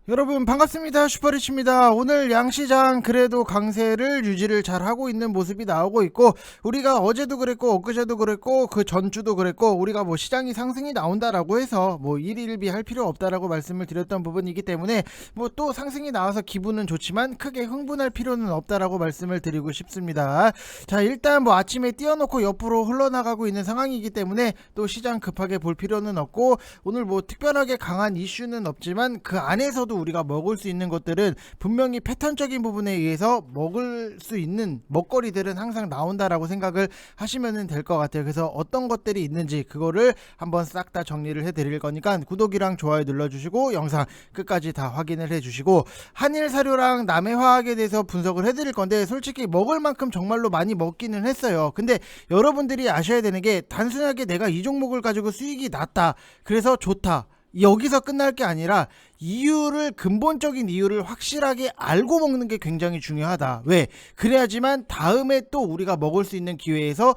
여러분 반갑습니다. 슈퍼리치입니다. 오늘 양시장 그래도 강세를 유지를 잘 하고 있는 모습이 나오고 있고, 우리가 어제도 그랬고 엊그제도 그랬고 그 전주도 그랬고, 우리가 뭐 시장이 상승이 나온다라고 해서 뭐 일일비 할 필요 없다라고 말씀을 드렸던 부분이기 때문에 뭐 또 상승이 나와서 기분은 좋지만 크게 흥분할 필요는 없다라고 말씀을 드리고 싶습니다. 자, 일단 뭐 아침에 띄워놓고 옆으로 흘러나가고 있는 상황이기 때문에 또 시장 급하게 볼 필요는 없고, 오늘 뭐 특별하게 강한 이슈는 없지만 그 안에서도 우리가 먹을 수 있는 것들은 분명히 패턴적인 부분에 의해서 먹을 수 있는 먹거리들은 항상 나온다라고 생각을 하시면 될 것 같아요. 그래서 어떤 것들이 있는지 그거를 한번 싹 다 정리를 해드릴 거니까 구독이랑 좋아요 눌러주시고 영상 끝까지 다 확인을 해주시고, 한일사료랑 남해화학에 대해서 분석을 해드릴 건데, 솔직히 먹을 만큼 정말로 많이 먹기는 했어요. 근데 여러분들이 아셔야 되는 게, 단순하게 내가 이 종목을 가지고 수익이 났다, 그래서 좋다, 여기서 끝날 게 아니라 이유를, 근본적인 이유를 확실하게 알고 먹는 게 굉장히 중요하다. 왜? 그래야지만 다음에 또 우리가 먹을 수 있는 기회에서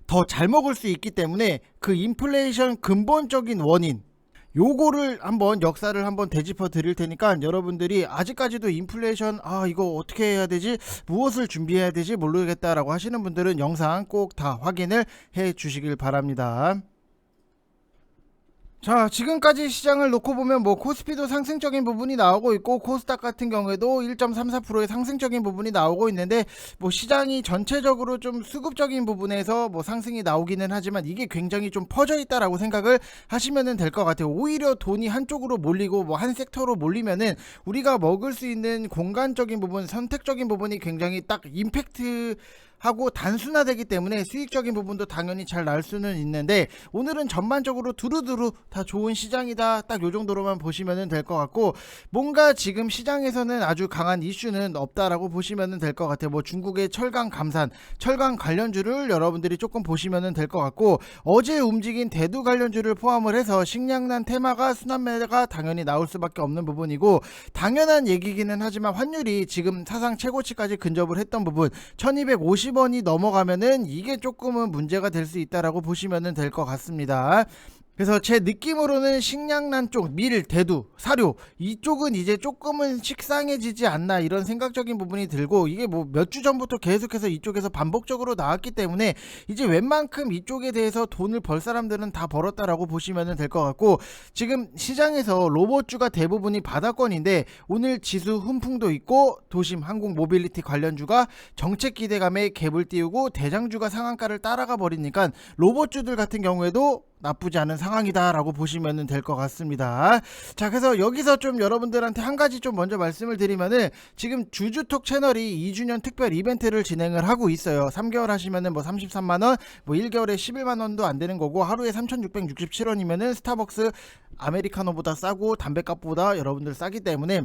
더 잘 먹을 수 있기 때문에, 그 인플레이션 근본적인 원인, 요거를 한번 역사를 한번 되짚어 드릴 테니까, 여러분들이 아직까지도 인플레이션 이거 어떻게 해야 되지, 무엇을 준비해야 되지 모르겠다라고 하시는 분들은 영상 꼭 다 확인을 해 주시길 바랍니다. 자, 지금까지 시장을 놓고 보면 뭐 코스피도 상승적인 부분이 나오고 있고, 코스닥 같은 경우에도 1.34%의 상승적인 부분이 나오고 있는데, 뭐 시장이 전체적으로 좀 수급적인 부분에서 뭐 상승이 나오기는 하지만 이게 굉장히 좀 퍼져 있다라고 생각을 하시면 될 것 같아요. 오히려 돈이 한쪽으로 몰리고 뭐 한 섹터로 몰리면은 우리가 먹을 수 있는 공간적인 부분, 선택적인 부분이 굉장히 딱 임팩트 하고 단순화되기 때문에 수익적인 부분도 당연히 잘 날 수는 있는데, 오늘은 전반적으로 두루두루 다 좋은 시장이다, 딱 요 정도로만 보시면 될 것 같고, 뭔가 지금 시장에서는 아주 강한 이슈는 없다라고 보시면 될 것 같아요. 뭐 중국의 철강 감산, 철강 관련주를 여러분들이 조금 보시면 될 것 같고, 어제 움직인 대두 관련주를 포함을 해서 식량난 테마가, 순환매가 당연히 나올 수밖에 없는 부분이고, 당연한 얘기기는 하지만 환율이 지금 사상 최고치까지 근접을 했던 부분 1250원이 넘어가면은 이게 조금은 문제가 될 수 있다라고 보시면 될 것 같습니다. 그래서 제 느낌으로는 식량난 쪽, 밀, 대두, 사료, 이쪽은 이제 조금은 식상해지지 않나, 이런 생각적인 부분이 들고, 이게 뭐 몇 주 전부터 계속해서 이쪽에서 반복적으로 나왔기 때문에 이제 웬만큼 이쪽에 대해서 돈을 벌 사람들은 다 벌었다라고 보시면 될 것 같고, 지금 시장에서 로봇주가 대부분이 바닥권인데, 오늘 지수 훈풍도 있고 도심 항공 모빌리티 관련주가 정책 기대감에 갭을 띄우고 대장주가 상한가를 따라가 버리니까 로봇주들 같은 경우에도 나쁘지 않은 상황이다 라고 보시면 될 것 같습니다. 자, 그래서 여기서 좀 여러분들한테 한 가지 좀 먼저 말씀을 드리면은, 지금 주주톡 채널이 2주년 특별 이벤트를 진행을 하고 있어요. 3개월 하시면은 뭐 33만원, 뭐 1개월에 11만원도 안 되는 거고, 하루에 3667원이면은 스타벅스 아메리카노보다 싸고 담배값보다 여러분들 싸기 때문에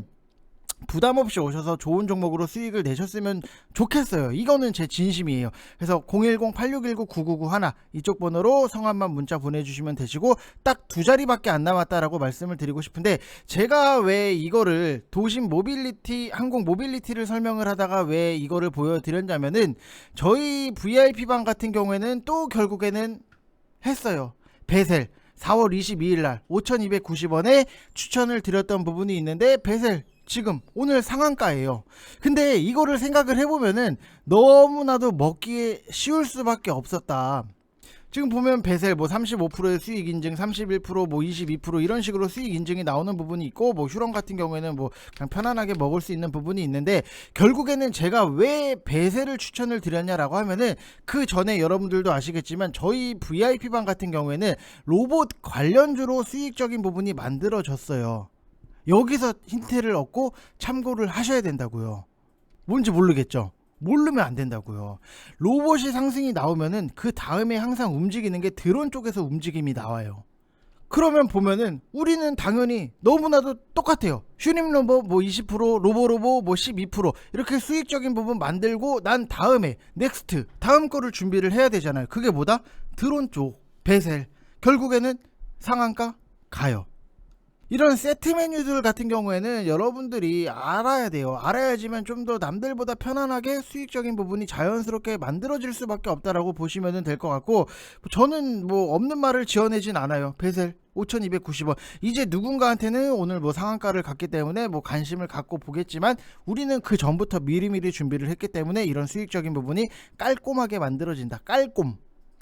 부담 없이 오셔서 좋은 종목으로 수익을 내셨으면 좋겠어요. 이거는 제 진심이에요. 그래서 010-8619-9991 이쪽 번호로 성함만 문자 보내주시면 되시고, 딱 두 자리밖에 안 남았다라고 말씀을 드리고 싶은데, 제가 왜 이거를 도심 모빌리티, 항공 모빌리티를 설명을 하다가 왜 이거를 보여드렸냐면은, 저희 VIP방 같은 경우에는 또 결국에는 했어요. 베셀 4월 22일날 5290원에 추천을 드렸던 부분이 있는데, 베셀 지금 오늘 상한가예요. 근데 이거를 생각을 해보면은 너무나도 먹기에 쉬울 수밖에 없었다. 지금 보면 베셀 뭐 35%의 수익 인증, 31%, 뭐 22% 이런 식으로 수익 인증이 나오는 부분이 있고, 뭐 휴런 같은 경우에는 뭐 그냥 편안하게 먹을 수 있는 부분이 있는데, 결국에는 제가 왜 베셀을 추천을 드렸냐라고 하면은, 그 전에 여러분들도 아시겠지만 저희 VIP방 같은 경우에는 로봇 관련주로 수익적인 부분이 만들어졌어요. 여기서 힌트를 얻고 참고를 하셔야 된다고요. 뭔지 모르겠죠? 모르면 안 된다고요. 로봇이 상승이 나오면은 그 다음에 항상 움직이는 게 드론 쪽에서 움직임이 나와요. 그러면 보면은 우리는 당연히 너무나도 똑같아요. 슈님 로봇 뭐 20%, 로보로보 뭐 12% 이렇게 수익적인 부분 만들고 난 다음에 넥스트 다음 거를 준비를 해야 되잖아요. 그게 뭐다? 드론 쪽, 베셀. 결국에는 상한가 가요. 이런 세트 메뉴들 같은 경우에는 여러분들이 알아야 돼요. 알아야지만 좀 더 남들보다 편안하게 수익적인 부분이 자연스럽게 만들어질 수밖에 없다라고 보시면 될 것 같고, 저는 뭐 없는 말을 지어내진 않아요. 베셀 5,290원. 이제 누군가한테는 오늘 뭐 상한가를 갔기 때문에 뭐 관심을 갖고 보겠지만, 우리는 그 전부터 미리미리 준비를 했기 때문에 이런 수익적인 부분이 깔끔하게 만들어진다. 깔끔.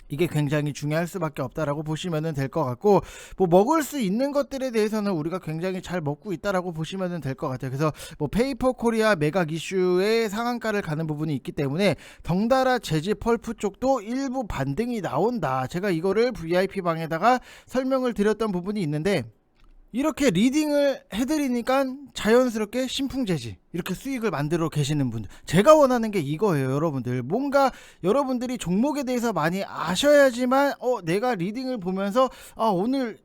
이게 굉장히 중요할 수밖에 없다라고 보시면 될 것 같고, 뭐 먹을 수 있는 것들에 대해서는 우리가 굉장히 잘 먹고 있다라고 보시면 될 것 같아요. 그래서 뭐 페이퍼 코리아 매각 이슈의 상한가를 가는 부분이 있기 때문에 덩달아 재즈 펄프 쪽도 일부 반등이 나온다. 제가 이거를 VIP 방에다가 설명을 드렸던 부분이 있는데, 이렇게 리딩을 해드리니까 자연스럽게 신풍재지 이렇게 수익을 만들어 계시는 분들, 제가 원하는 게 이거예요. 여러분들 뭔가 여러분들이 종목에 대해서 많이 아셔야지만 내가 리딩을 보면서 오늘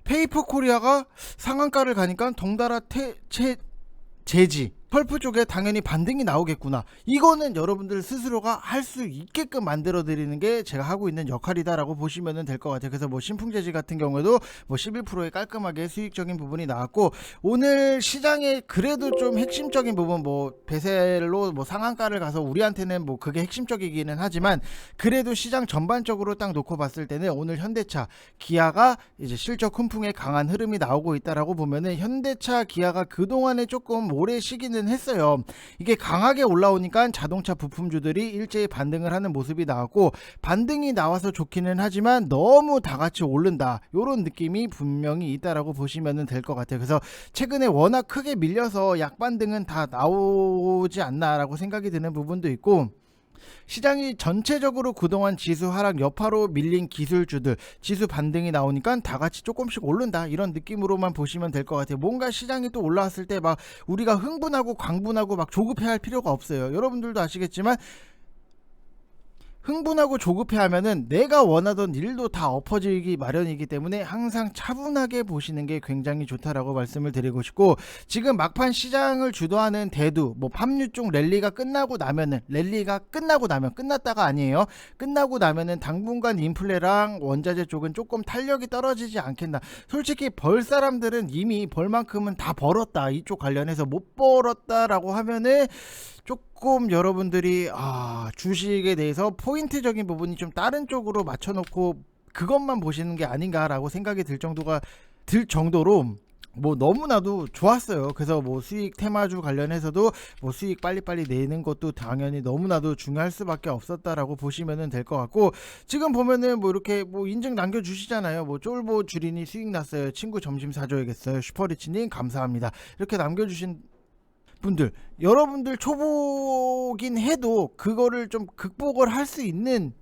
페이퍼 코리아가 상한가를 가니까 덩달아 재지 펄프 쪽에 당연히 반등이 나오겠구나, 이거는 여러분들 스스로가 할 수 있게끔 만들어 드리는 게 제가 하고 있는 역할이다라고 보시면 될 것 같아요. 그래서 뭐 신풍재지 같은 경우에도 뭐 11%에 깔끔하게 수익적인 부분이 나왔고, 오늘 시장에 그래도 좀 핵심적인 부분, 뭐 베셀로 뭐 상한가를 가서 우리한테는 뭐 그게 핵심적이기는 하지만, 그래도 시장 전반적으로 딱 놓고 봤을 때는 오늘 현대차, 기아가 이제 실적 훈풍에 강한 흐름이 나오고 있다라고 보면은, 현대차, 기아가 그동안에 조금 오래 쉬기는 했어요. 이게 강하게 올라오니까 자동차 부품주들이 일제히 반등을 하는 모습이 나왔고, 반등이 나와서 좋기는 하지만 너무 다 같이 오른다, 요런 느낌이 분명히 있다라고 보시면 될 것 같아요. 그래서 최근에 워낙 크게 밀려서 약반등은 다 나오지 않나라고 생각이 드는 부분도 있고, 시장이 전체적으로 그동안 지수 하락 여파로 밀린 기술주들 지수 반등이 나오니까 다 같이 조금씩 오른다, 이런 느낌으로만 보시면 될 것 같아요. 뭔가 시장이 또 올라왔을 때 막 우리가 흥분하고 광분하고 막 조급해할 필요가 없어요. 여러분들도 아시겠지만 흥분하고 조급해하면은 내가 원하던 일도 다 엎어지기 마련이기 때문에 항상 차분하게 보시는 게 굉장히 좋다라고 말씀을 드리고 싶고, 지금 막판 시장을 주도하는 대두 뭐 팜유 쪽 랠리가 끝나고 나면은, 랠리가 끝나고 나면, 끝났다가 아니에요, 끝나고 나면은 당분간 인플레랑 원자재 쪽은 조금 탄력이 떨어지지 않겠나. 솔직히 벌 사람들은 이미 벌 만큼은 다 벌었다, 이쪽 관련해서 못 벌었다라고 하면은 조금 여러분들이 주식에 대해서 포인트적인 부분이 좀 다른 쪽으로 맞춰놓고 그것만 보시는 게 아닌가라고 생각이 들 정도로 뭐 너무나도 좋았어요. 그래서 뭐 수익 테마주 관련해서도 뭐 수익 빨리빨리 내는 것도 당연히 너무나도 중요할 수밖에 없었다라고 보시면 될 것 같고, 지금 보면은 뭐 이렇게 뭐 인증 남겨주시잖아요. 뭐 쫄보 주린이 수익 났어요, 친구 점심 사줘야겠어요, 슈퍼리치님 감사합니다, 이렇게 남겨주신 분들, 여러분들 초보긴 해도 그거를 좀 극복을 할 수 있는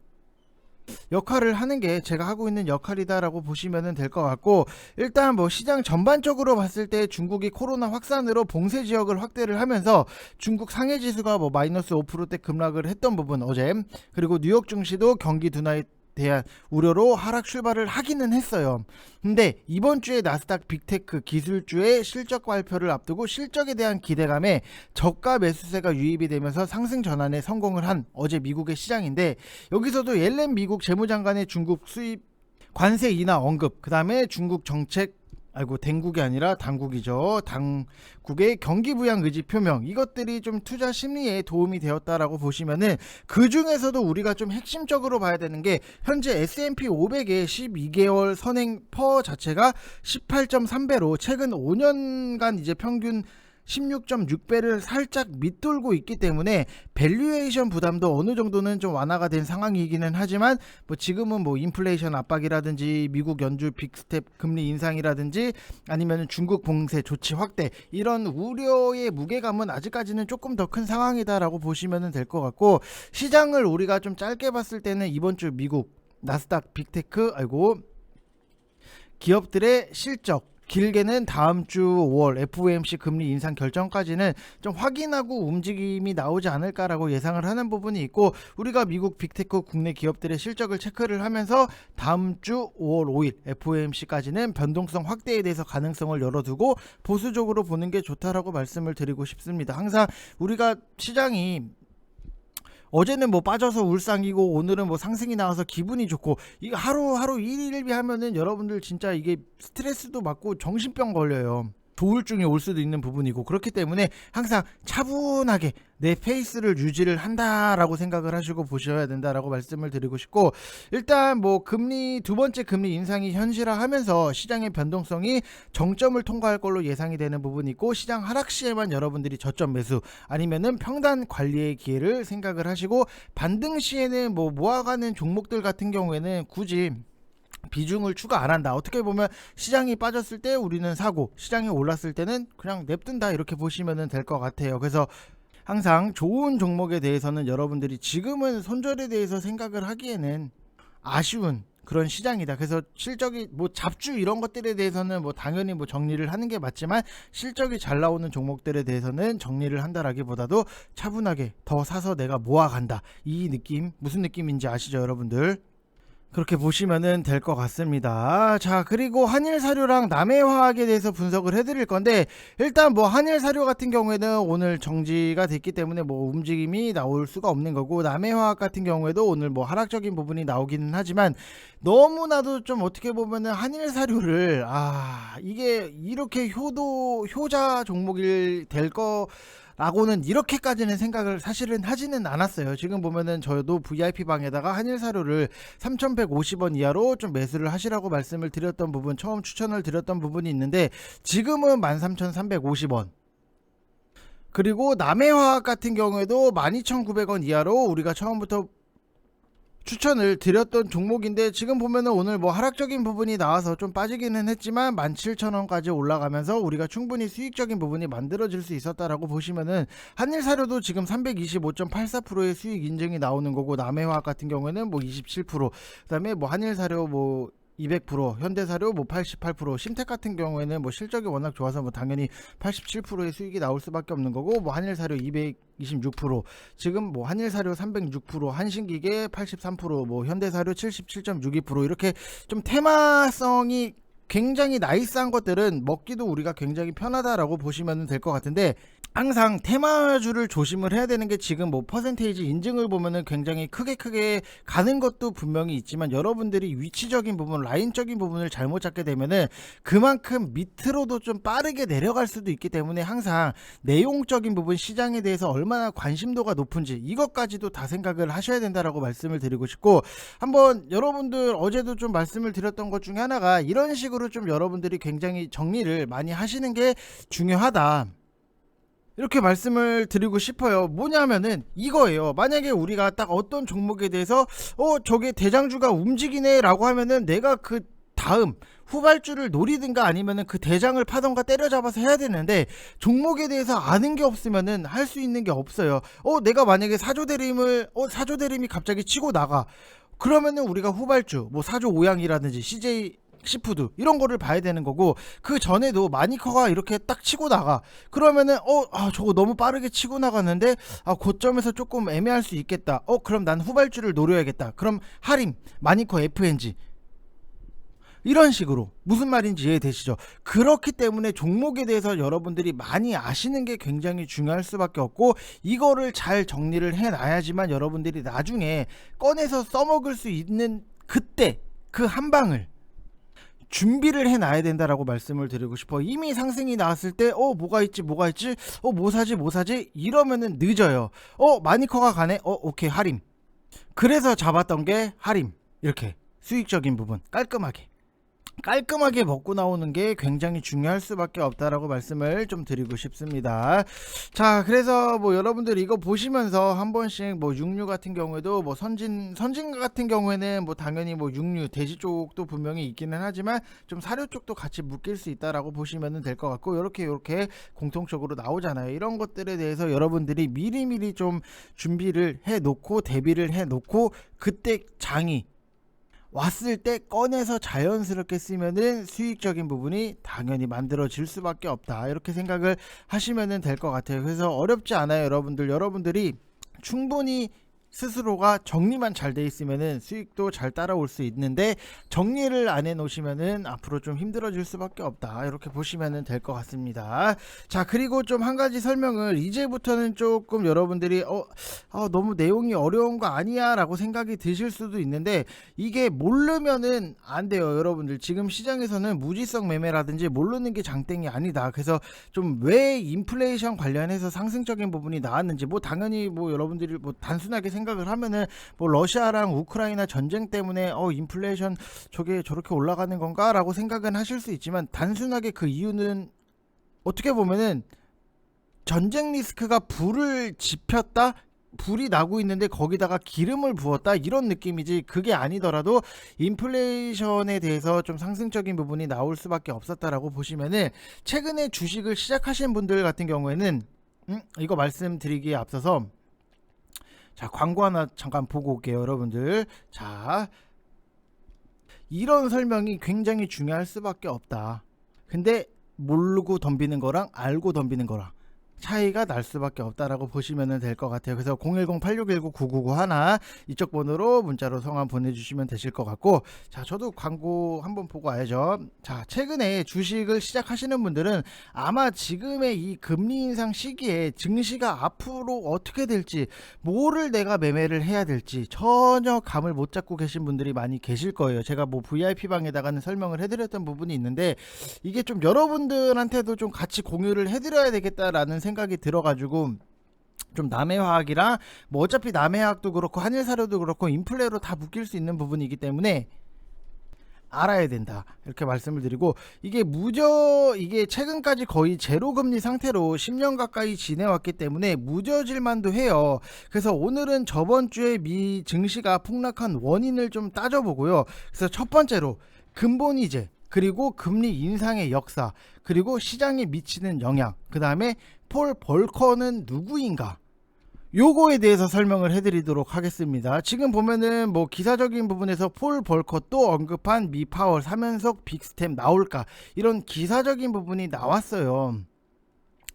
역할을 하는 게 제가 하고 있는 역할이다라고 보시면 될 것 같고, 일단 뭐 시장 전반적으로 봤을 때 중국이 코로나 확산으로 봉쇄 지역을 확대를 하면서 중국 상해 지수가 뭐 마이너스 5%대 급락을 했던 부분 어제, 그리고 뉴욕 증시도 경기 둔화에 대한 우려로 하락 출발을 하기는 했어요. 근데 이번 주에 나스닥 빅테크 기술주의 실적 발표를 앞두고 실적에 대한 기대감에 저가 매수세가 유입이 되면서 상승 전환에 성공을 한 어제 미국의 시장인데, 여기서도 옐렌 미국 재무장관의 중국 수입 관세 인하 언급, 그 다음에 중국 정책, 당국이 아니라 당국이죠, 당국의 경기 부양 의지 표명, 이것들이 좀 투자 심리에 도움이 되었다라고 보시면은, 그 중에서도 우리가 좀 핵심적으로 봐야 되는 게 현재 S&P 500의 12개월 선행 퍼 자체가 18.3배로 최근 5년간 이제 평균 16.6배를 살짝 밑돌고 있기 때문에 밸류에이션 부담도 어느 정도는 좀 완화가 된 상황이기는 하지만, 뭐 지금은 뭐 인플레이션 압박이라든지 미국 연준 빅스텝 금리 인상이라든지 아니면 중국 봉쇄 조치 확대, 이런 우려의 무게감은 아직까지는 조금 더 큰 상황이다라고 보시면 될 것 같고, 시장을 우리가 좀 짧게 봤을 때는 이번 주 미국 나스닥 빅테크 기업들의 실적, 길게는 다음 주 5월 FOMC 금리 인상 결정까지는 좀 확인하고 움직임이 나오지 않을까라고 예상을 하는 부분이 있고, 우리가 미국 빅테크 국내 기업들의 실적을 체크를 하면서 다음 주 5월 5일 FOMC까지는 변동성 확대에 대해서 가능성을 열어두고 보수적으로 보는 게 좋다라고 말씀을 드리고 싶습니다. 항상 우리가 시장이 어제는 뭐 빠져서 울상이고 오늘은 뭐 상승이 나와서 기분이 좋고, 이거 하루하루 일일비 하면은 여러분들 진짜 이게 스트레스도 받고 정신병 걸려요. 조울증이 올 수도 있는 부분이고, 그렇기 때문에 항상 차분하게 내 페이스를 유지를 한다라고 생각을 하시고 보셔야 된다라고 말씀을 드리고 싶고, 일단 뭐 금리 두 번째 금리 인상이 현실화하면서 시장의 변동성이 정점을 통과할 걸로 예상이 되는 부분이 있고, 시장 하락 시에만 여러분들이 저점 매수 아니면은 평단 관리의 기회를 생각을 하시고, 반등 시에는 뭐 모아가는 종목들 같은 경우에는 굳이 비중을 추가 안 한다. 어떻게 보면 시장이 빠졌을 때 우리는 사고, 시장이 올랐을 때는 그냥 냅둔다, 이렇게 보시면 될 것 같아요. 그래서 항상 좋은 종목에 대해서는 여러분들이 지금은 손절에 대해서 생각을 하기에는 아쉬운 그런 시장이다. 그래서 실적이 뭐 잡주 이런 것들에 대해서는 뭐 당연히 뭐 정리를 하는 게 맞지만, 실적이 잘 나오는 종목들에 대해서는 정리를 한다라기보다도 차분하게 더 사서 내가 모아간다, 이 느낌, 무슨 느낌인지 아시죠 여러분들? 그렇게 보시면은 될 것 같습니다. 자, 그리고 한일사료랑 남해화학에 대해서 분석을 해드릴 건데, 일단 뭐 한일사료 같은 경우에는 오늘 정지가 됐기 때문에 뭐 움직임이 나올 수가 없는 거고, 남해화학 같은 경우에도 오늘 뭐 하락적인 부분이 나오기는 하지만, 너무나도 좀 어떻게 보면은 한일사료를 이게 이렇게 효자 종목일 될 거 라고는 이렇게까지는 생각을 사실은 하지는 않았어요. 지금 보면은 저도 VIP 방에다가 한일사료를 3,150원 이하로 좀 매수를 하시라고 말씀을 드렸던 부분, 처음 추천을 드렸던 부분이 있는데, 지금은 13,350원. 그리고 남해화학 같은 경우에도 12,900원 이하로 우리가 처음부터 추천을 드렸던 종목인데, 지금 보면은 오늘 뭐 하락적인 부분이 나와서 좀 빠지기는 했지만 17,000원까지 올라가면서 우리가 충분히 수익적인 부분이 만들어질 수 있었다라고 보시면은, 한일사료도 지금 325.84%의 수익 인증이 나오는 거고, 남해화학 같은 경우에는 뭐 27%, 그다음에 뭐 한일사료 뭐 200%, 현대사료 뭐 88%, 심택 같은 경우에는 뭐 실적이 워낙 좋아서 뭐 당연히 87%의 수익이 나올 수밖에 없는 거고, 뭐 한일사료 226%, 지금 뭐 한일사료 306%, 한신기계 83%, 뭐 현대사료 77.62%, 이렇게 좀 테마성이 굉장히 나이스한 것들은 먹기도 우리가 굉장히 편하다라고 보시면 될 것 같은데, 항상 테마주를 조심을 해야 되는 게, 지금 뭐 퍼센테이지 인증을 보면은 굉장히 크게 가는 것도 분명히 있지만, 여러분들이 위치적인 부분, 라인적인 부분을 잘못 잡게 되면은 그만큼 밑으로도 좀 빠르게 내려갈 수도 있기 때문에, 항상 내용적인 부분, 시장에 대해서 얼마나 관심도가 높은지 이것까지도 다 생각을 하셔야 된다라고 말씀을 드리고 싶고, 한번 여러분들 어제도 좀 말씀을 드렸던 것 중에 하나가, 이런 식으로 좀 여러분들이 굉장히 정리를 많이 하시는 게 중요하다, 이렇게 말씀을 드리고 싶어요. 뭐냐면은 이거예요. 만약에 우리가 딱 어떤 종목에 대해서 저게 대장주가 움직이네 라고 하면은, 내가 그 다음 후발주를 노리든가 아니면은 그 대장을 파던가 때려잡아서 해야 되는데, 종목에 대해서 아는 게 없으면은 할 수 있는 게 없어요. 내가 만약에 사조대림이 갑자기 치고 나가, 그러면은 우리가 후발주 뭐 사조 오양이라든지 CJ 시푸드 이런 거를 봐야 되는 거고, 그 전에도 마니커가 이렇게 딱 치고 나가, 그러면은 저거 너무 빠르게 치고 나갔는데 고점에서 조금 애매할 수 있겠다, 그럼 난 후발주를 노려야겠다, 그럼 하림, 마니커, FNG, 이런 식으로. 무슨 말인지 이해되시죠? 그렇기 때문에 종목에 대해서 여러분들이 많이 아시는 게 굉장히 중요할 수밖에 없고, 이거를 잘 정리를 해놔야지만 여러분들이 나중에 꺼내서 써먹을 수 있는, 그때 그 한 방을 준비를 해놔야 된다라고 말씀을 드리고 싶어. 이미 상승이 나왔을 때 뭐가 있지 뭐 사지 이러면은 늦어요. 마니커가 가네, 오케이, 하림. 그래서 잡았던 게 하림. 이렇게 수익적인 부분 깔끔하게 먹고 나오는 게 굉장히 중요할 수밖에 없다라고 말씀을 좀 드리고 싶습니다. 자, 그래서 뭐 여러분들 이거 보시면서 한 번씩 뭐 육류 같은 경우에도 뭐 선진 같은 경우에는 뭐 당연히 뭐 육류 돼지 쪽도 분명히 있기는 하지만, 좀 사료 쪽도 같이 묶일 수 있다라고 보시면 될 것 같고, 이렇게 공통적으로 나오잖아요. 이런 것들에 대해서 여러분들이 미리미리 좀 준비를 해 놓고, 대비를 해 놓고, 그때 장이 왔을 때 꺼내서 자연스럽게 쓰면은 수익적인 부분이 당연히 만들어질 수밖에 없다, 이렇게 생각을 하시면 될 것 같아요. 그래서 어렵지 않아요. 여러분들이 충분히 스스로가 정리만 잘 돼 있으면은 수익도 잘 따라올 수 있는데, 정리를 안 해 놓으시면은 앞으로 좀 힘들어질 수밖에 없다, 이렇게 보시면 될 것 같습니다. 자, 그리고 좀 한 가지 설명을, 이제부터는 조금 여러분들이 너무 내용이 어려운 거 아니야 라고 생각이 드실 수도 있는데, 이게 모르면은 안 돼요. 여러분들 지금 시장에서는 무지성 매매라든지 모르는 게 장땡이 아니다. 그래서 좀 왜 인플레이션 관련해서 상승적인 부분이 나왔는지, 뭐 당연히 뭐 여러분들이 뭐 단순하게 생각을 하면은 뭐 러시아랑 우크라이나 전쟁 때문에 인플레이션 저게 저렇게 올라가는 건가 라고 생각은 하실 수 있지만, 단순하게 그 이유는 어떻게 보면은 전쟁 리스크가 불을 지폈다, 불이 나고 있는데 거기다가 기름을 부었다, 이런 느낌이지, 그게 아니더라도 인플레이션에 대해서 좀 상승적인 부분이 나올 수밖에 없었다라고 보시면은, 최근에 주식을 시작하신 분들 같은 경우에는 이거 말씀드리기에 앞서서 자, 광고 하나 잠깐 보고 올게요, 여러분들. 자, 이런 설명이 굉장히 중요할 수밖에 없다. 근데 모르고 덤비는 거랑 알고 덤비는 거랑 차이가 날 수밖에 없다라고 보시면 될 것 같아요. 그래서 010-8619-9991 이쪽 번호로 문자로 성함 보내주시면 되실 것 같고, 자, 저도 광고 한번 보고 와야죠. 자, 최근에 주식을 시작하시는 분들은 아마 지금의 이 금리 인상 시기에 증시가 앞으로 어떻게 될지, 뭐를 내가 매매를 해야 될지 전혀 감을 못 잡고 계신 분들이 많이 계실 거예요. 제가 뭐 VIP 방에다가는 설명을 해드렸던 부분이 있는데, 이게 좀 여러분들한테도 좀 같이 공유를 해드려야 되겠다라는 생각이 들어가지고, 좀 남해화학이랑 뭐 어차피 남해화학도 그렇고 한일사료도 그렇고 인플레로 다 묶일 수 있는 부분이기 때문에 알아야 된다, 이렇게 말씀을 드리고, 이게 최근까지 거의 제로금리 상태로 10년 가까이 지내왔기 때문에 무뎌질만도 해요. 그래서 오늘은 저번 주에 미 증시가 폭락한 원인을 좀 따져보고요. 그래서 첫 번째로 근본이제, 그리고 금리 인상의 역사, 그리고 시장에 미치는 영향, 그 다음에 폴 볼커는 누구인가, 요거에 대해서 설명을 해드리도록 하겠습니다. 지금 보면은 뭐 기사적인 부분에서 폴 볼커 또 언급한 미 파월 3연속 빅스텝 나올까, 이런 기사적인 부분이 나왔어요.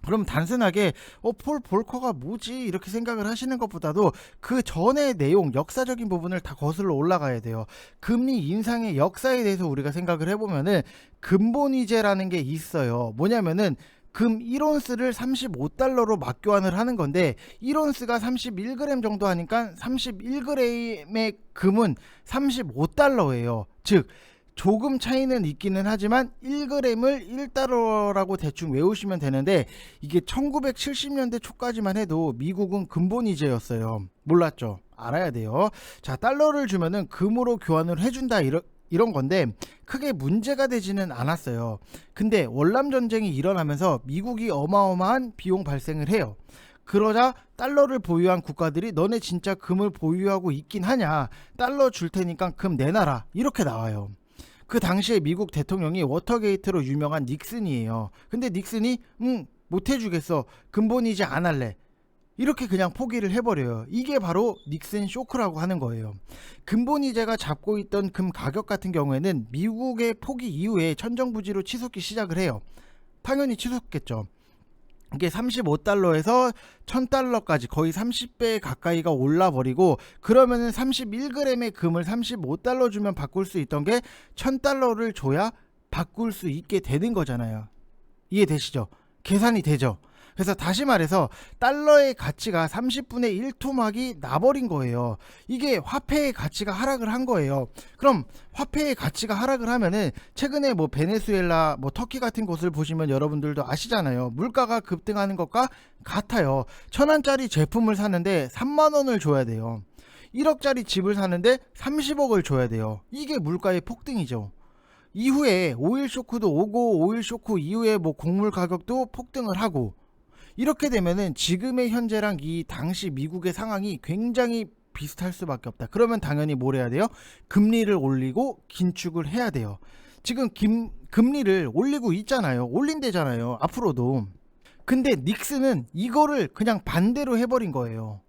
그럼 단순하게 폴 볼커가 뭐지 이렇게 생각을 하시는 것보다도 그 전의 내용, 역사적인 부분을 다 거슬러 올라가야 돼요. 금리 인상의 역사에 대해서 우리가 생각을 해보면은 근본이제라는 게 있어요. 뭐냐면은 금 1온스를 35달러로 맞교환을 하는 건데, 1온스가 31g 정도 하니까 31g의 금은 35달러예요. 즉 조금 차이는 있기는 하지만 1g을 1달러라고 대충 외우시면 되는데, 이게 1970년대 초까지만 해도 미국은 근본이제였어요. 몰랐죠? 알아야 돼요. 자, 달러를 주면은 금으로 교환을 해준다, 이런 건데 크게 문제가 되지는 않았어요. 근데 월남 전쟁이 일어나면서 미국이 어마어마한 비용 발생을 해요. 그러자 달러를 보유한 국가들이 너네 진짜 금을 보유하고 있긴 하냐, 달러 줄 테니까 금 내놔라, 이렇게 나와요. 그 당시에 미국 대통령이 워터게이트로 유명한 닉슨이에요. 근데 닉슨이 못 해주겠어, 근본이제 안 할래, 이렇게 그냥 포기를 해버려요. 이게 바로 닉슨 쇼크라고 하는 거예요. 근본이제가 잡고 있던 금 가격 같은 경우에는 미국의 포기 이후에 천정부지로 치솟기 시작을 해요. 당연히 치솟겠죠. 이게 35달러에서 1000달러까지 거의 30배 가까이가 올라버리고, 그러면은 31g의 금을 35달러 주면 바꿀 수 있던 게 1000달러를 줘야 바꿀 수 있게 되는 거잖아요. 이해되시죠? 계산이 되죠? 그래서 다시 말해서 달러의 가치가 30분의 1 토막이 나버린 거예요. 이게 화폐의 가치가 하락을 한 거예요. 그럼 화폐의 가치가 하락을 하면은 최근에 뭐 베네수엘라, 뭐 터키 같은 곳을 보시면 여러분들도 아시잖아요. 물가가 급등하는 것과 같아요. 1000원짜리 제품을 사는데 3만원을 줘야 돼요. 1억짜리 집을 사는데 30억을 줘야 돼요. 이게 물가의 폭등이죠. 이후에 오일 쇼크도 오고, 오일 쇼크 이후에 뭐 곡물 가격도 폭등을 하고, 이렇게 되면은 지금의 현재랑 이 당시 미국의 상황이 굉장히 비슷할 수밖에 없다. 그러면 당연히 뭘 해야 돼요? 금리를 올리고 긴축을 해야 돼요. 지금 금리를 올리고 있잖아요. 올린대잖아요, 앞으로도. 근데 닉슨은 이거를 그냥 반대로 해버린 거예요.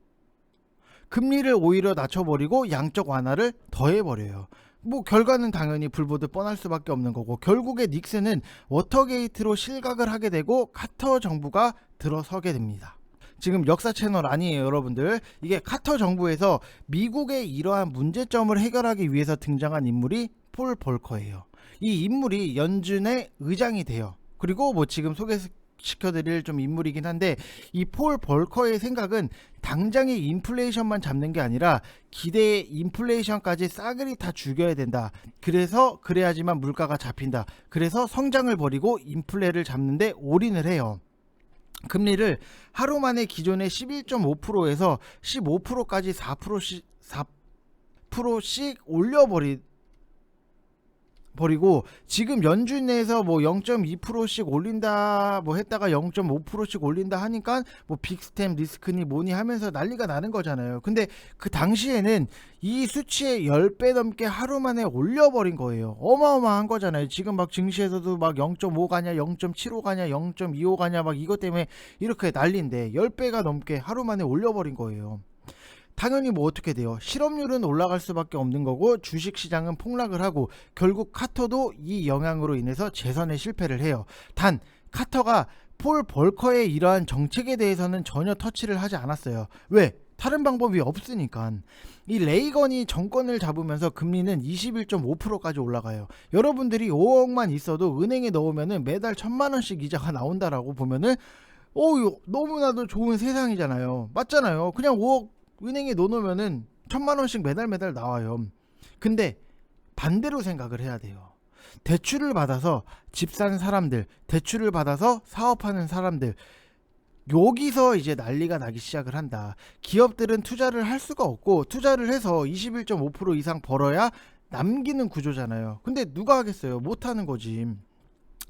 금리를 오히려 낮춰버리고 양적 완화를 더해버려요. 뭐 결과는 당연히 불보듯 뻔할 수밖에 없는 거고, 결국에 닉슨은 워터게이트로 실각을 하게 되고 카터 정부가 들어서게 됩니다. 지금 역사 채널 아니에요, 여러분들. 이게 카터 정부에서 미국의 이러한 문제점을 해결하기 위해서 등장한 인물이 폴 볼커예요. 이 인물이 연준의 의장이 돼요. 그리고 뭐 지금 소개시켜드릴 좀 인물이긴 한데, 이 폴 볼커의 생각은 당장의 인플레이션만 잡는 게 아니라 기대의 인플레이션까지 싸그리 다 죽여야 된다. 그래서 그래야지만 물가가 잡힌다. 그래서 성장을 버리고 인플레를 잡는데 올인을 해요. 금리를 하루 만에 기존의 11.5%에서 15%까지 4%씩 버리고 지금 연준 내에서 뭐 0.2%씩 올린다 뭐 했다가 0.5%씩 올린다 하니까 뭐 빅스텝 리스크니 뭐니 하면서 난리가 나는 거잖아요. 근데 그 당시에는 이 수치의 10배 넘게 하루 만에 올려버린 거예요. 어마어마한 거잖아요. 지금 막 증시에서도 막 0.5 가냐 0.75 가냐 0.25 가냐 막 이것 때문에 이렇게 난리인데 10배가 넘게 하루 만에 올려버린 거예요. 당연히 뭐 어떻게 돼요? 실업률은 올라갈 수밖에 없는 거고 주식시장은 폭락을 하고 결국 카터도 이 영향으로 인해서 재선에 실패를 해요. 단 카터가 폴 볼커의 이러한 정책에 대해서는 전혀 터치를 하지 않았어요. 왜? 다른 방법이 없으니까. 이 레이건이 정권을 잡으면서 금리는 21.5%까지 올라가요. 여러분들이 5억만 있어도 은행에 넣으면은 매달 1,000만 원씩 이자가 나온다라고 보면은 너무나도 좋은 세상이잖아요. 맞잖아요. 그냥 5억 은행에 넣어놓으면은 1,000만 원씩 매달 나와요. 근데 반대로 생각을 해야 돼요. 대출을 받아서 집 산 사람들, 대출을 받아서 사업하는 사람들, 여기서 이제 난리가 나기 시작을 한다. 기업들은 투자를 할 수가 없고 투자를 해서 21.5% 이상 벌어야 남기는 구조잖아요. 근데 누가 하겠어요? 못하는 거지.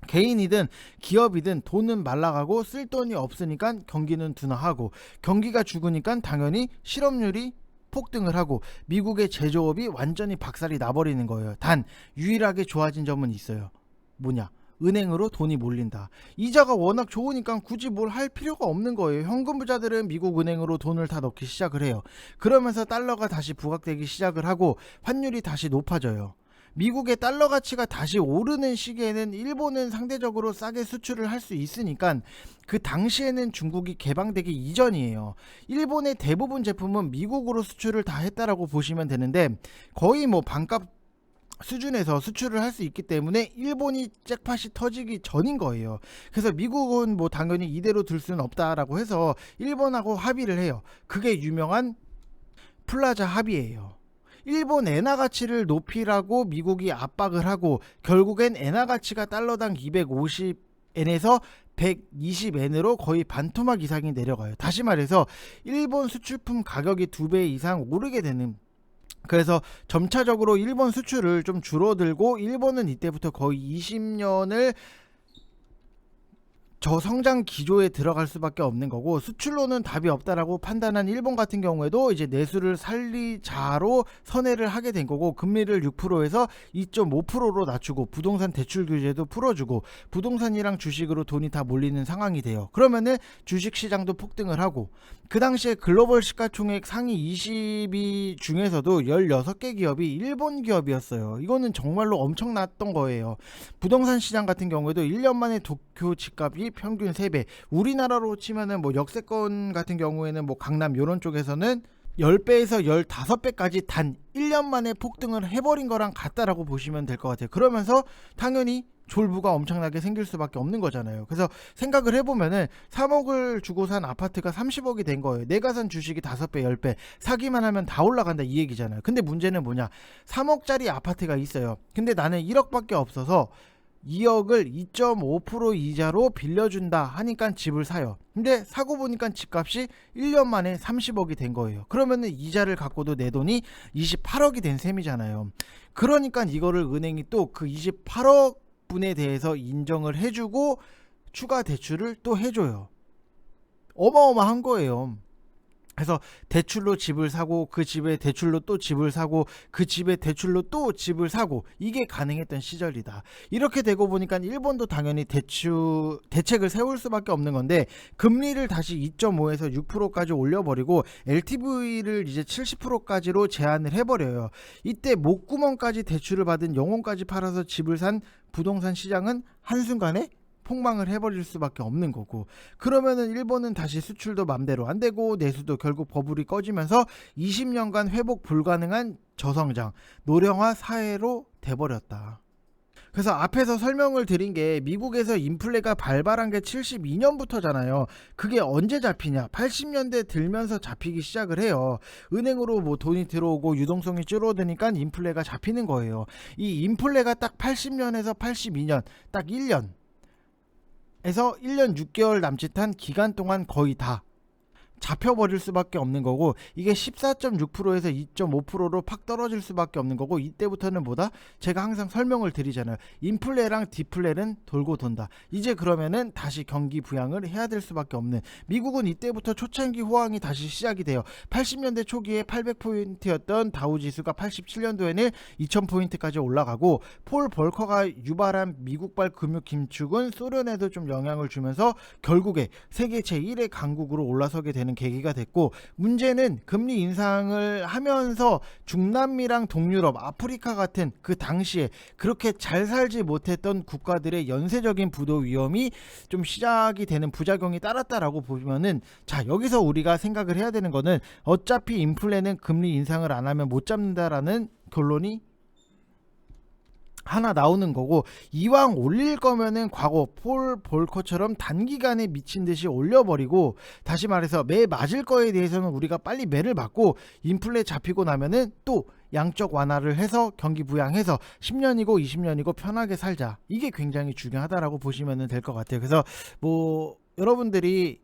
개인이든 기업이든 돈은 말라가고 쓸 돈이 없으니까 경기는 둔화하고, 경기가 죽으니까 당연히 실업률이 폭등을 하고 미국의 제조업이 완전히 박살이 나버리는 거예요. 단 유일하게 좋아진 점은 있어요. 뭐냐? 은행으로 돈이 몰린다. 이자가 워낙 좋으니까 굳이 뭘 할 필요가 없는 거예요. 현금 부자들은 미국 은행으로 돈을 다 넣기 시작을 해요. 그러면서 달러가 다시 부각되기 시작을 하고 환율이 다시 높아져요. 미국의 달러 가치가 다시 오르는 시기에는 일본은 상대적으로 싸게 수출을 할 수 있으니까, 그 당시에는 중국이 개방되기 이전이에요. 일본의 대부분 제품은 미국으로 수출을 다 했다라고 보시면 되는데 거의 뭐 반값 수준에서 수출을 할 수 있기 때문에 일본이 잭팟이 터지기 전인 거예요. 그래서 미국은 뭐 당연히 이대로 둘 수는 없다라고 해서 일본하고 합의를 해요. 그게 유명한 플라자 합의예요. 일본 엔화 가치를 높이라고 미국이 압박을 하고 결국엔 엔화 가치가 달러당 250엔에서 120엔으로 거의 반토막 이상이 내려가요. 다시 말해서 일본 수출품 가격이 2배 이상 오르게 되는, 그래서 점차적으로 일본 수출을 좀 줄어들고 일본은 이때부터 거의 20년을 저성장 기조에 들어갈 수밖에 없는 거고, 수출로는 답이 없다라고 판단한 일본 같은 경우에도 이제 내수를 살리자로 선회를 하게 된 거고, 금리를 6%에서 2.5%로 낮추고 부동산 대출 규제도 풀어주고 부동산이랑 주식으로 돈이 다 몰리는 상황이 돼요. 그러면은 주식 시장도 폭등을 하고, 그 당시에 글로벌 시가총액 상위 20위 중에서도 16개 기업이 일본 기업이었어요. 이거는 정말로 엄청났던 거예요. 부동산 시장 같은 경우에도 1년 만에 도쿄 집값이 평균 3배, 우리나라로 치면은 뭐 역세권 같은 경우에는 뭐 강남 요런 쪽에서는 10배에서 15배까지 단 1년 만에 폭등을 해버린 거랑 같다라고 보시면 될 것 같아요. 그러면서 당연히 졸부가 엄청나게 생길 수밖에 없는 거잖아요. 그래서 생각을 해보면은 3억을 주고 산 아파트가 30억이 된 거예요. 내가 산 주식이 5배 10배 사기만 하면 다 올라간다 이 얘기잖아요. 근데 문제는 뭐냐? 3억짜리 아파트가 있어요. 근데 나는 1억밖에 없어서 2억을 2.5% 이자로 빌려준다 하니까 집을 사요. 근데 사고 보니까 집값이 1년 만에 30억이 된 거예요. 그러면은 이자를 갖고도 내 돈이 28억이 된 셈이잖아요. 그러니까 이거를 은행이 또 그 28억 분에 대해서 인정을 해주고 추가 대출을 또 해줘요. 어마어마한 거예요. 그래서 대출로 집을 사고 그 집에 대출로 또 집을 사고 그 집에 대출로 또 집을 사고, 이게 가능했던 시절이다. 이렇게 되고 보니까 일본도 당연히 대책을 세울 수밖에 없는 건데, 금리를 다시 2.5에서 6%까지 올려버리고 LTV를 이제 70%까지로 제한을 해버려요. 이때 목구멍까지 대출을 받은 영혼까지 팔아서 집을 산 부동산 시장은 한순간에 폭망을 해버릴 수밖에 없는 거고, 그러면은 일본은 다시 수출도 맘대로 안 되고 내수도 결국 버블이 꺼지면서 20년간 회복 불가능한 저성장, 노령화 사회로 돼버렸다. 그래서 앞에서 설명을 드린 게 미국에서 인플레가 발발한 게 72년부터잖아요. 그게 언제 잡히냐? 80년대 들면서 잡히기 시작을 해요. 은행으로 뭐 돈이 들어오고 유동성이 줄어드니까 인플레가 잡히는 거예요. 이 인플레가 딱 80년에서 82년, 딱 1년에서 1년 6개월 남짓한 기간 동안 거의 다 잡혀버릴 수밖에 없는 거고, 이게 14.6%에서 2.5%로 팍 떨어질 수밖에 없는 거고, 이때부터는 뭐다? 제가 항상 설명을 드리잖아요. 인플레랑 디플레는 돌고 돈다. 이제 그러면은 다시 경기 부양을 해야 될 수밖에 없는, 미국은 이때부터 초창기 호황이 다시 시작이 돼요. 80년대 초기에 800포인트였던 다우지수가 87년도에는 2000포인트까지 올라가고, 폴 벌커가 유발한 미국발 금융 긴축은 소련에도 좀 영향을 주면서 결국에 세계 제1의 강국으로 올라서게 되는 계기가 됐고, 문제는 금리 인상을 하면서 중남미랑 동유럽, 아프리카 같은 그 당시에 그렇게 잘 살지 못했던 국가들의 연쇄적인 부도 위험이 좀 시작이 되는 부작용이 따랐다라고 보면은, 자, 여기서 우리가 생각을 해야 되는 거는 어차피 인플레는 금리 인상을 안 하면 못 잡는다라는 결론이 하나 나오는 거고, 이왕 올릴 거면은 과거 폴 볼커처럼 단기간에 미친 듯이 올려버리고, 다시 말해서 매 맞을 거에 대해서는 우리가 빨리 매를 맞고, 인플레 잡히고 나면은 또 양적 완화를 해서 경기 부양해서 10년이고 20년이고 편하게 살자. 이게 굉장히 중요하다라고 보시면 될 것 같아요. 그래서 뭐 여러분들이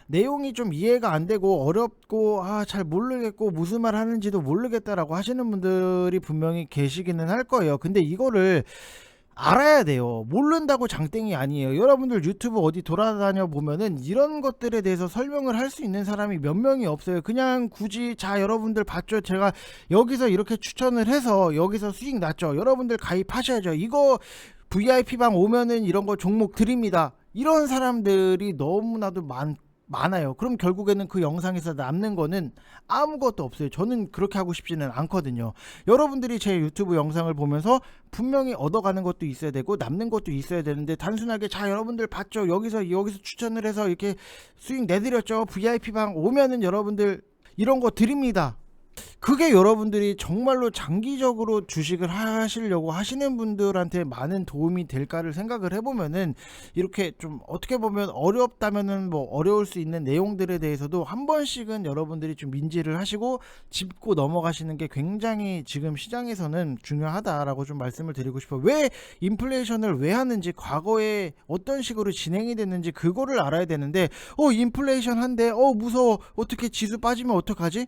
내용이 좀 이해가 안 되고 어렵고 잘 모르겠고 무슨 말 하는지도 모르겠다라고 하시는 분들이 분명히 계시기는 할 거예요. 근데 이거를 알아야 돼요. 모른다고 장땡이 아니에요. 여러분들 유튜브 어디 돌아다녀 보면은 이런 것들에 대해서 설명을 할 수 있는 사람이 몇 명이 없어요. 그냥 굳이 자 여러분들 봤죠? 제가 여기서 이렇게 추천을 해서 여기서 수익 났죠. 여러분들 가입하셔야죠. 이거 VIP방 오면은 이런 거 종목 드립니다. 이런 사람들이 너무나도 많아요. 그럼 결국에는 그 영상에서 남는 거는 아무것도 없어요. 저는 그렇게 하고 싶지는 않거든요. 여러분들이 제 유튜브 영상을 보면서 분명히 얻어가는 것도 있어야 되고 남는 것도 있어야 되는데, 단순하게 자 여러분들 봤죠? 여기서 추천을 해서 이렇게 수익 내드렸죠. VIP방 오면은 여러분들 이런 거 드립니다. 그게 여러분들이 정말로 장기적으로 주식을 하시려고 하시는 분들한테 많은 도움이 될까를 생각을 해보면은, 이렇게 좀 어떻게 보면 어렵다면은 뭐 어려울 수 있는 내용들에 대해서도 한 번씩은 여러분들이 좀 인지를 하시고 짚고 넘어가시는 게 굉장히 지금 시장에서는 중요하다라고 좀 말씀을 드리고 싶어요. 왜 인플레이션을 왜 하는지, 과거에 어떤 식으로 진행이 됐는지 그거를 알아야 되는데, 인플레이션 한데 무서워, 어떻게 지수 빠지면 어떡하지?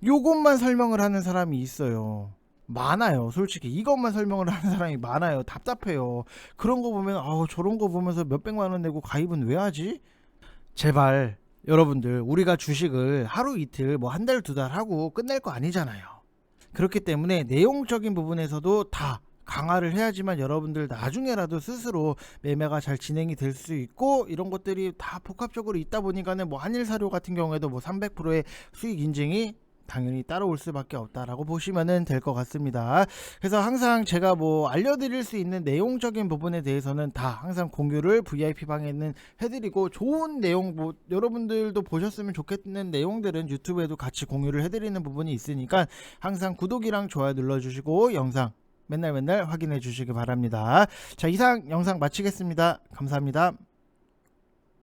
요것만 설명을 하는 사람이 있어요. 많아요. 솔직히 이것만 설명을 하는 사람이 많아요. 답답해요. 그런 거 보면 저런 거 보면서 몇백만 원 내고 가입은 왜 하지? 제발 여러분들, 우리가 주식을 하루 이틀 뭐 한 달 두 달 하고 끝낼 거 아니잖아요. 그렇기 때문에 내용적인 부분에서도 다 강화를 해야지만 여러분들 나중에라도 스스로 매매가 잘 진행이 될 수 있고, 이런 것들이 다 복합적으로 있다 보니까는 뭐 한일사료 같은 경우에도 뭐 300%의 수익 인증이 당연히 따라올 수밖에 없다라고 보시면 될 것 같습니다. 그래서 항상 제가 뭐 알려드릴 수 있는 내용적인 부분에 대해서는 다 항상 공유를 VIP방에는 해드리고, 좋은 내용 뭐 여러분들도 보셨으면 좋겠는 내용들은 유튜브에도 같이 공유를 해드리는 부분이 있으니까 항상 구독이랑 좋아요 눌러주시고 영상 맨날 확인해 주시기 바랍니다. 자, 이상 영상 마치겠습니다. 감사합니다.